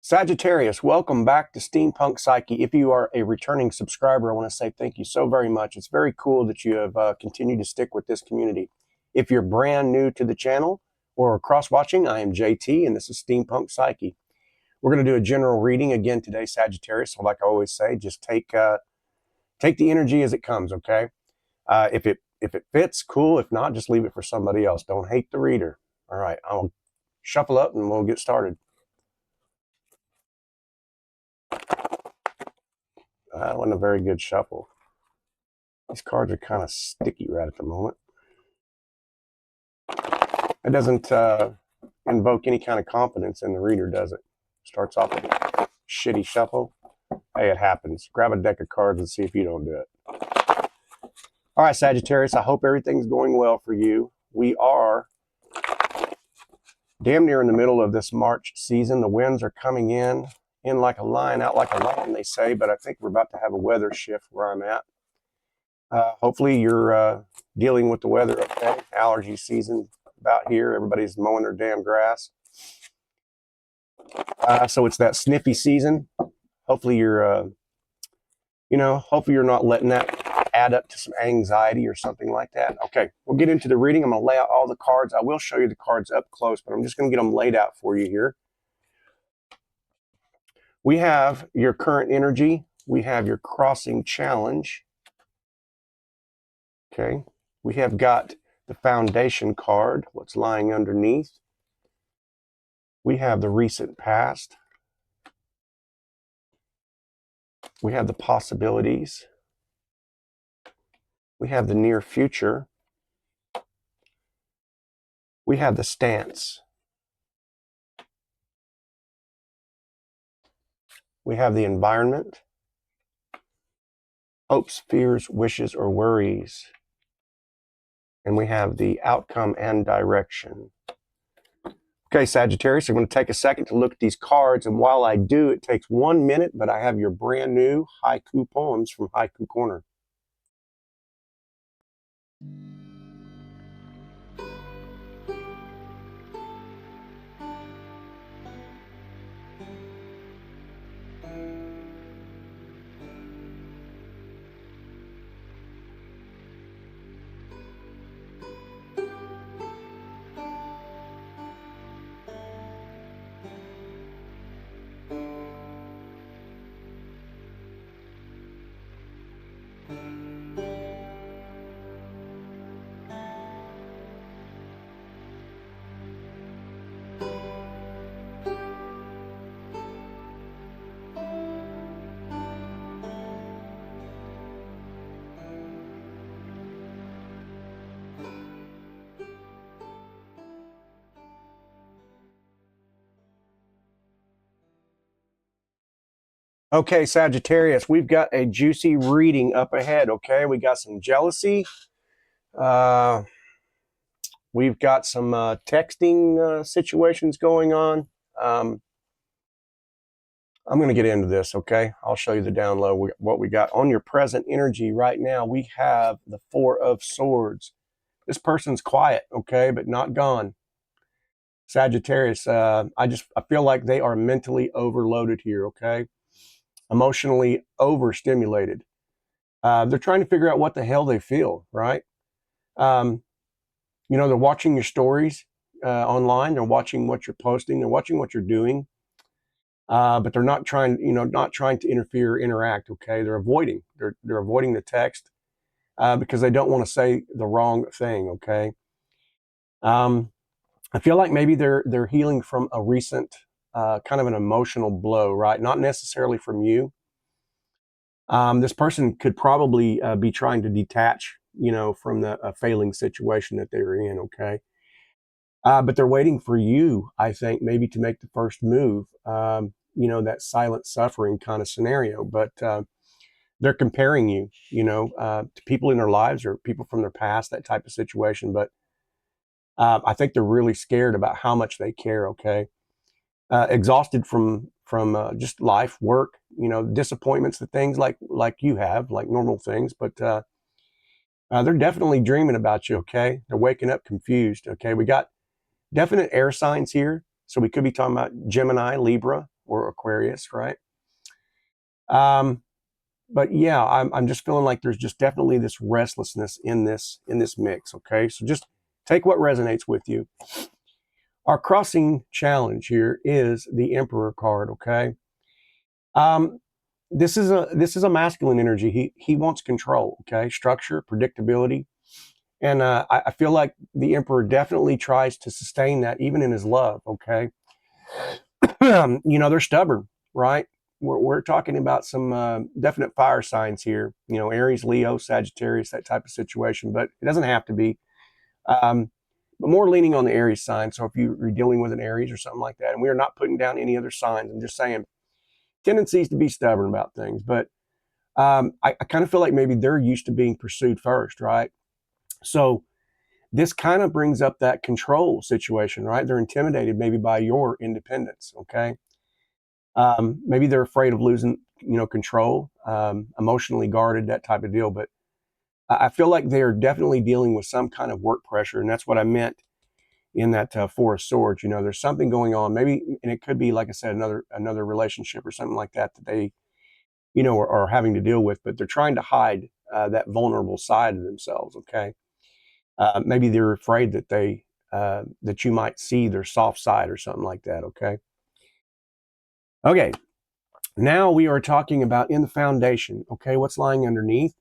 Sagittarius, welcome back to Steampunk Psyche. If you are a returning subscriber, I want to say thank you so very much. It's very cool that you have continued to stick with this community. If you're brand new to the channel or cross-watching, I am JT, and this is Steampunk Psyche. We're going to do a general reading again today, Sagittarius. So like I always say, just take the energy as it comes, okay? If it fits, cool. If not, just leave it for somebody else. Don't hate the reader. All right, I'll shuffle up and we'll get started. That wasn't a very good shuffle. These cards are kind of sticky right at the moment. It doesn't invoke any kind of confidence in the reader, does it? Starts off with a shitty shuffle. Hey, it happens. Grab a deck of cards and see if you don't do it. All right, Sagittarius, I hope everything's going well for you. We are damn near in the middle of this March season. The winds are coming in like a line, out like a line, they say, but I think we're about to have a weather shift where I'm at. Hopefully you're dealing with the weather okay. Allergy season about here. Everybody's mowing their damn grass. So it's that sniffy season. Hopefully you're, hopefully you're not letting that add up to some anxiety or something like that. Okay, we'll get into the reading. I'm going to lay out all the cards. I will show you the cards up close, but I'm just going to get them laid out for you here. We have your current energy. We have your crossing challenge. Okay, we have got the foundation card, what's lying underneath. We have the recent past. We have the possibilities. We have the near future. We have the stance. We have the environment. Hopes, fears, wishes, or worries. And we have the outcome and direction. Okay, Sagittarius, I'm going to take a second to look at these cards. And while I do, it takes 1 minute, but I have your brand new haiku poems from Haiku Corner. Okay, Sagittarius, we've got a juicy reading up ahead, okay? We got some jealousy. We've got some texting situations going on. I'm going to get into this, okay? I'll show you the down low, what we got. On your present energy right now, we have the Four of Swords. This person's quiet, okay, but not gone. Sagittarius, I feel like they are mentally overloaded here, okay? Emotionally overstimulated. They're trying to figure out what the hell they feel, right? They're watching your stories online. They're watching what you're posting. They're watching what you're doing. But they're not trying to interfere or interact, okay? They're avoiding. They're avoiding the text because they don't want to say the wrong thing, okay? I feel like maybe they're healing from a recent kind of an emotional blow, right? Not necessarily from you. This person could probably be trying to detach, from the failing situation that they're in, okay? But they're waiting for you, I think, maybe to make the first move, that silent suffering kind of scenario. But they're comparing you, to people in their lives or people from their past, that type of situation. But I think they're really scared about how much they care, okay? Exhausted from just life, work, disappointments, the things like you have, like normal things. But they're definitely dreaming about you, okay? They're waking up confused, okay? We got definite air signs here. So we could be talking about Gemini, Libra, or Aquarius, right? But yeah, I'm just feeling like there's just definitely this restlessness in this mix. Okay, so just take what resonates with you. Our crossing challenge here is the Emperor card. Okay, um, this is a masculine energy. He wants control. Okay, structure, predictability, and I feel like the Emperor definitely tries to sustain that even in his love. Okay, they're stubborn, right? We're talking about some definite fire signs here. Aries, Leo, Sagittarius, that type of situation. But it doesn't have to be. But more leaning on the Aries sign. So if you're dealing with an Aries or something like that, and we are not putting down any other signs, I'm just saying tendencies to be stubborn about things. But I kind of feel like maybe they're used to being pursued first, right? So this kind of brings up that control situation, right? They're intimidated maybe by your independence, okay? Maybe they're afraid of losing, control, emotionally guarded, that type of deal. But I feel like they're definitely dealing with some kind of work pressure, and that's what I meant in that Four of Swords. There's something going on, maybe, and it could be, like I said, another relationship or something like that they, are having to deal with. But they're trying to hide that vulnerable side of themselves. Okay, maybe they're afraid that that you might see their soft side or something like that. Okay. Now we are talking about in the foundation. Okay, what's lying underneath?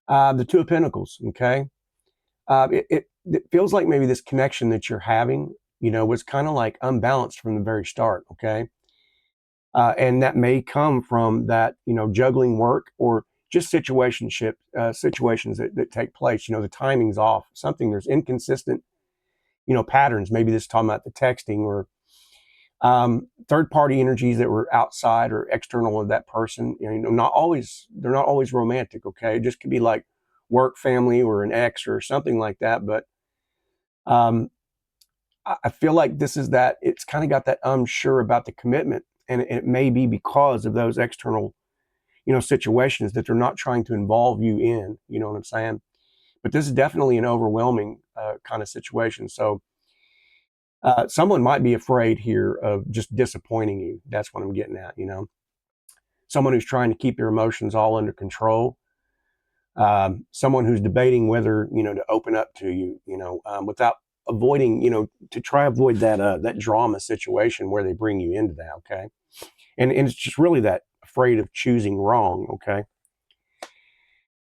The Two of Pentacles. Okay, it feels like maybe this connection that you're having, was kind of like unbalanced from the very start. Okay, and that may come from that, juggling work or just situations that take place. The timing's off. There's inconsistent, patterns. Maybe this is talking about the texting or third party energies that were outside or external of that person. They're not always romantic. Okay, it just could be like work, family, or an ex or something like that. But um, I feel like this is that it's kind of got that unsure about the commitment, and it may be because of those external, situations that they're not trying to involve you in. You know what I'm saying? But this is definitely an overwhelming kind of situation. So someone might be afraid here of just disappointing you. That's what I'm getting at. Someone who's trying to keep their emotions all under control. Someone who's debating whether to open up to you, without avoiding, to try avoid that drama situation where they bring you into that. Okay, and it's just really that afraid of choosing wrong.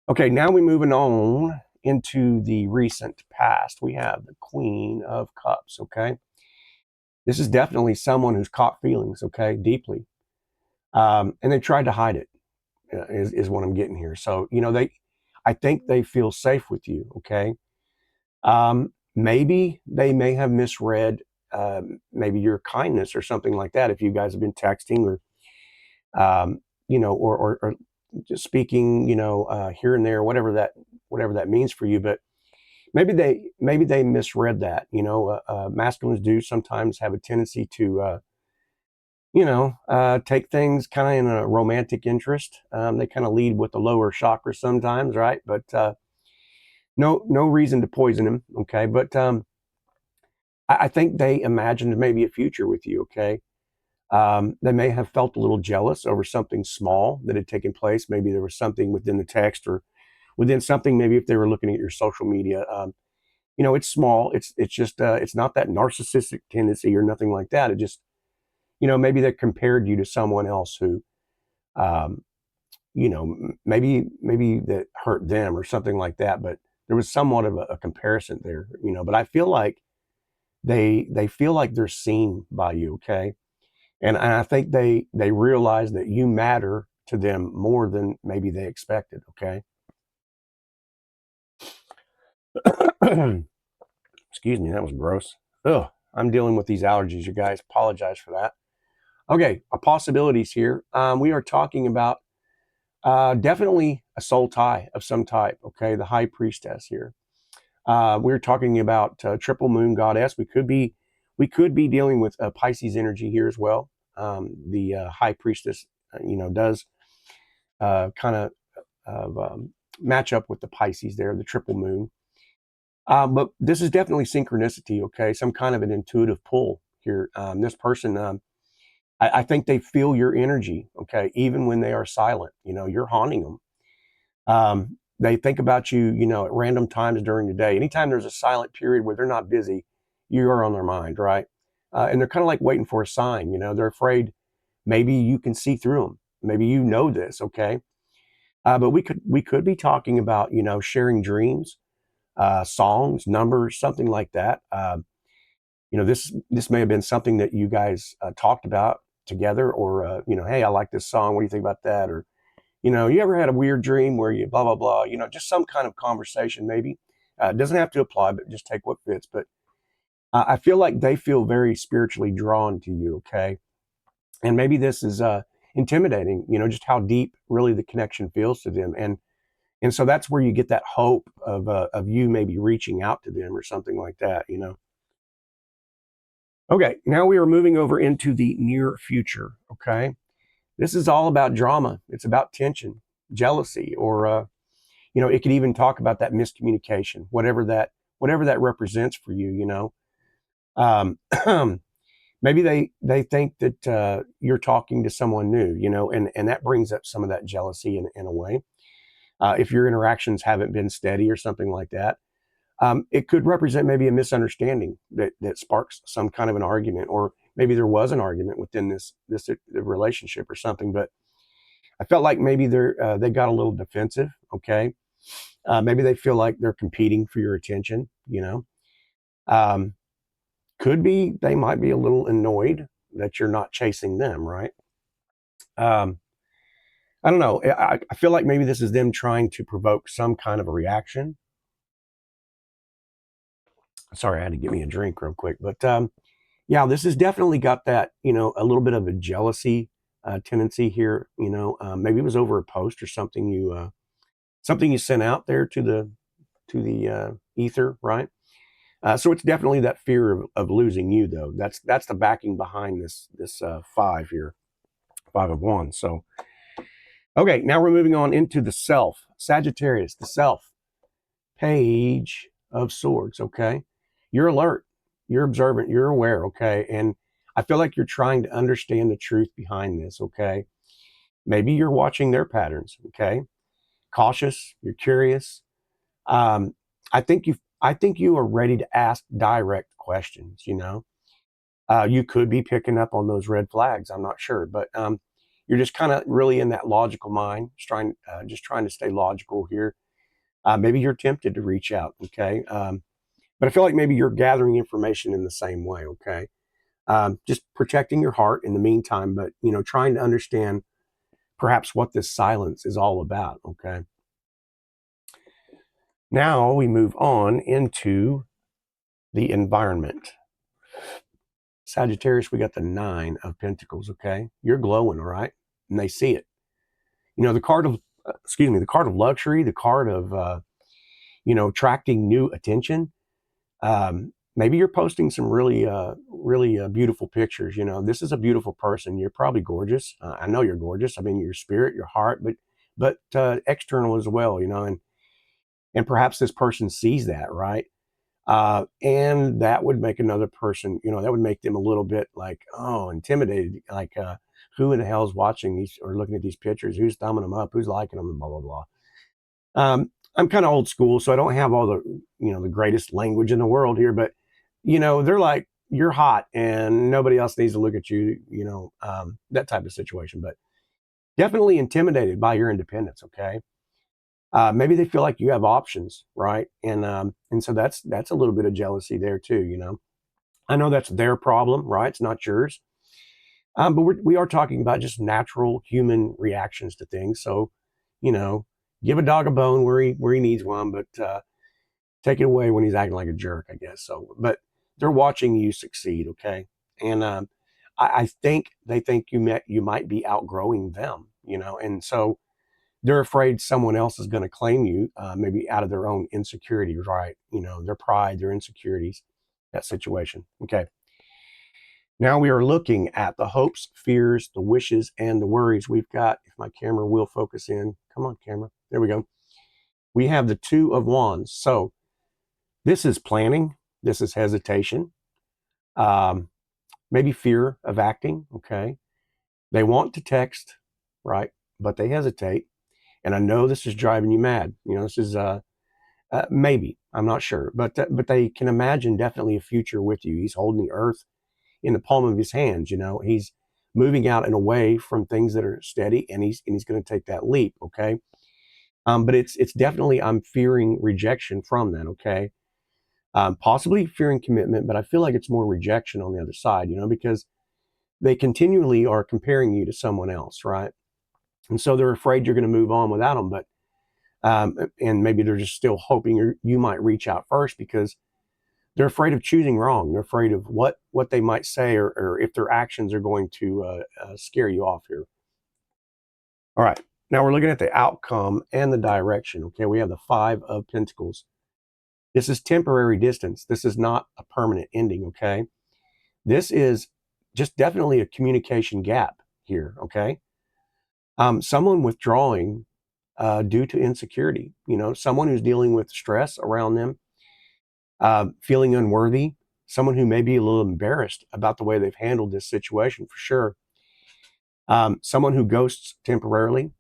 Okay. Now we're moving on into the recent past. We have the Queen of Cups. Okay, this is definitely someone who's caught feelings. Okay, deeply, and they tried to hide it. Is what I'm getting here. So I think they feel safe with you. Okay. Maybe they may have misread maybe your kindness or something like that. If you guys have been texting or or just speaking, here and there, whatever that means for you. But maybe they misread that. Masculines do sometimes have a tendency to take things kind of in a romantic interest. They kind of lead with the lower chakra sometimes, right? But no reason to poison him. Okay, but I think they imagined maybe a future with you. Okay, they may have felt a little jealous over something small that had taken place. Maybe there was something within the text or within something. Maybe if they were looking at your social media, it's small. It's just it's not that narcissistic tendency or nothing like that. It just maybe they compared you to someone else who um, maybe that hurt them or something like that. But there was somewhat of a comparison there. But I feel like they feel like they're seen by you. Okay, and I think they realize that you matter to them more than maybe they expected. Okay. Excuse me, that was gross. Ugh, I'm dealing with these allergies, you guys. Apologize for that. Okay, possibilities here. We are talking about definitely a soul tie of some type. Okay, the High Priestess here. We're talking about triple moon goddess. We could be dealing with Pisces energy here as well. The High Priestess, does kind of match up with the Pisces there, the triple moon. But this is definitely synchronicity. Okay, some kind of an intuitive pull here. This person I think they feel your energy, okay, even when they are silent. You're haunting them. They think about you, at random times during the day. Anytime there's a silent period where they're not busy, you are on their mind, right? And they're kind of like waiting for a sign. They're afraid maybe you can see through them. Maybe this, okay? But we could be talking about sharing dreams, songs, numbers, something like that. This may have been something that you guys talked about together, or hey, I like this song. What do you think about that? Or you ever had a weird dream where you blah blah blah? Just some kind of conversation maybe. It doesn't have to apply, but just take what fits. But I feel like they feel very spiritually drawn to you. Okay, and maybe this is intimidating. Just how deep really the connection feels to them, and so that's where you get that hope of you maybe reaching out to them or something like that. Okay, now we are moving over into the near future. Okay, this is all about drama. It's about tension, jealousy, or it could even talk about that miscommunication, whatever that represents for you. Um, maybe they think that you're talking to someone new. And that brings up some of that jealousy in a way. If your interactions haven't been steady or something like that, it could represent maybe a misunderstanding that sparks some kind of an argument, or maybe there was an argument within this relationship or something. But I felt like maybe they got a little defensive. Okay, maybe they feel like they're competing for your attention. Um, could be they might be a little annoyed that you're not chasing them, right? Um, I don't know. I feel like maybe this is them trying to provoke some kind of a reaction. Sorry, I had to get me a drink real quick, but yeah, this has definitely got that, a little bit of a jealousy tendency here. Maybe it was over a post or something you sent out there to the ether, right? So it's definitely that fear of losing you, though. That's the backing behind this five here, five of wands. So okay, now we're moving on into the self, Sagittarius, the self, page of swords. Okay, you're alert, you're observant, you're aware. Okay, and I feel like you're trying to understand the truth behind this. Okay, maybe you're watching their patterns. Okay, cautious, you're curious. Um, I think you are ready to ask direct questions. You could be picking up on those red flags. I'm not sure, but you're just kind of really in that logical mind, just trying to stay logical here. Maybe you're tempted to reach out. Okay, but I feel like maybe you're gathering information in the same way. Okay, just protecting your heart in the meantime, but trying to understand perhaps what this silence is all about. Okay. Now we move on into the environment. Sagittarius, we got the 9 of Pentacles. Okay, you're glowing, all right, and they see it. The card of, the card of luxury, the card of, attracting new attention. Maybe you're posting some really beautiful pictures. This is a beautiful person. You're probably gorgeous. I know you're gorgeous. I mean, your spirit, your heart, but external as well. And perhaps this person sees that, right? And that would make another person, that would make them a little bit like, oh, intimidated. Like, who in the hell is watching these or looking at these pictures? Who's thumbing them up? Who's liking them? Blah, blah, blah. I'm kind of old school, so I don't have all the greatest language in the world here, but, they're like, you're hot and nobody else needs to look at you, that type of situation. But definitely intimidated by your independence. Okay. Maybe they feel like you have options, right? And so that's a little bit of jealousy there too. I know that's their problem, right? It's not yours. But we are talking about just natural human reactions to things. So, you know, give a dog a bone where he needs one, but take it away when he's acting like a jerk, I guess. So, but they're watching you succeed, okay? And I think they think you might be outgrowing them, and so they're afraid someone else is going to claim you, maybe out of their own insecurities, right? Their pride, their insecurities, that situation. Okay. Now we are looking at the hopes, fears, the wishes, and the worries. We've got, if my camera will focus in, come on, camera. There we go. We have the 2 of Wands. So this is planning. This is hesitation. Um, maybe fear of acting. Okay. They want to text, right? But they hesitate. And I know this is driving you mad. You know, this is maybe, I'm not sure, but they can imagine definitely a future with you. He's holding the earth in the palm of his hands. You know, he's moving out and away from things that are steady, and he's going to take that leap. Okay, but it's definitely, I'm fearing rejection from that. Okay, possibly fearing commitment, but I feel like it's more rejection on the other side. You know, because they continually are comparing you to someone else, right? And so they're afraid you're going to move on without them, but and maybe they're just still hoping you might reach out first, because they're afraid of choosing wrong. They're afraid of what they might say, or if their actions are going to scare you off here. All right. Now we're looking at the outcome and the direction. Okay. We have the 5 of Pentacles. This is temporary distance. This is not a permanent ending. Okay. This is just definitely a communication gap here. Okay. Someone withdrawing due to insecurity, you know, someone who's dealing with stress around them, feeling unworthy, someone who may be a little embarrassed about the way they've handled this situation, for sure. Someone who ghosts temporarily,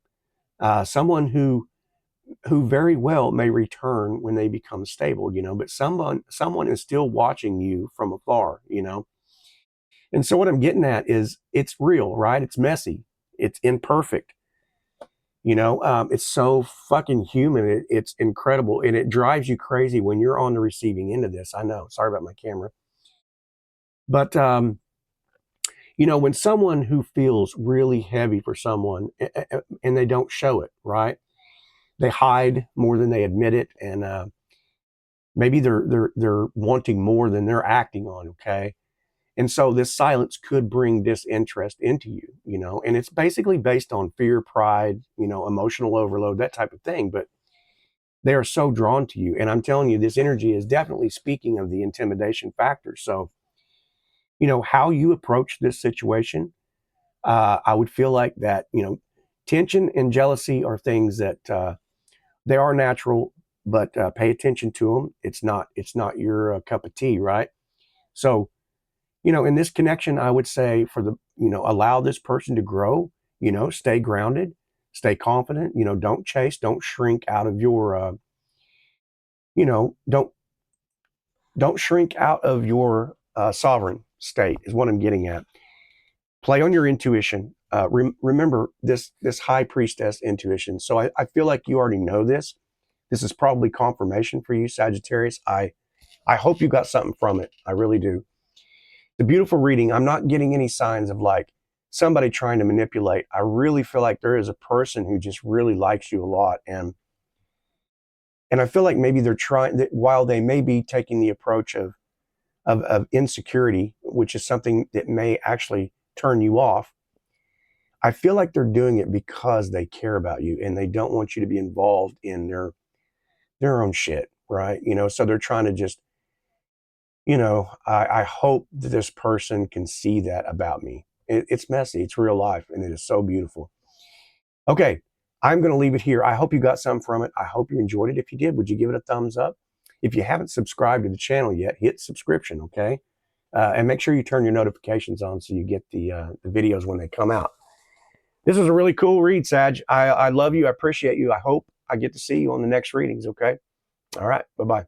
someone who very well may return when they become stable, you know, but someone is still watching you from afar, you know. And so what I'm getting at is, it's real, right? It's messy, it's imperfect, you know. It's so fucking human. It's incredible, and it drives you crazy when you're on the receiving end of this. I know, sorry about my camera. But you know, when someone who feels really heavy for someone, and they don't show it, right? They hide more than they admit it, and maybe they're wanting more than they're acting on. Okay, and so this silence could bring disinterest into you, you know, and it's basically based on fear, pride, you know, emotional overload, that type of thing. But they are so drawn to you, and I'm telling you, this energy is definitely speaking of the intimidation factor. So, you know, how you approach this situation, I would feel like that, you know, tension and jealousy are things that they are natural, but pay attention to them. It's not your cup of tea, right? So, you know, in this connection, I would say, for the, you know, allow this person to grow. You know, stay grounded, stay confident. You know, don't chase, don't shrink out of your, you know, don't shrink out of your sovereign state, is what I'm getting at. Play on your intuition. Remember this high priestess intuition. So I feel like you already know this. This is probably confirmation for you, Sagittarius. I hope you got something from it. I really do. The beautiful reading. I'm not getting any signs of like somebody trying to manipulate. I really feel like there is a person who just really likes you a lot, and I feel like maybe they're trying that, while they may be taking the approach of insecurity, which is something that may actually turn you off. I feel like they're doing it because they care about you, and they don't want you to be involved in their own shit, right? You know, so they're trying to just, you know, I hope that this person can see that about me. It's messy, it's real life, and it is so beautiful. Okay, I'm going to leave it here. I hope you got some from it. I hope you enjoyed it. If you did, would you give it a thumbs up? If you haven't subscribed to the channel yet, hit subscription, okay? And make sure you turn your notifications on so you get the videos when they come out. This was a really cool read, Sag. I love you. I appreciate you. I hope I get to see you on the next readings, okay? All right, bye-bye.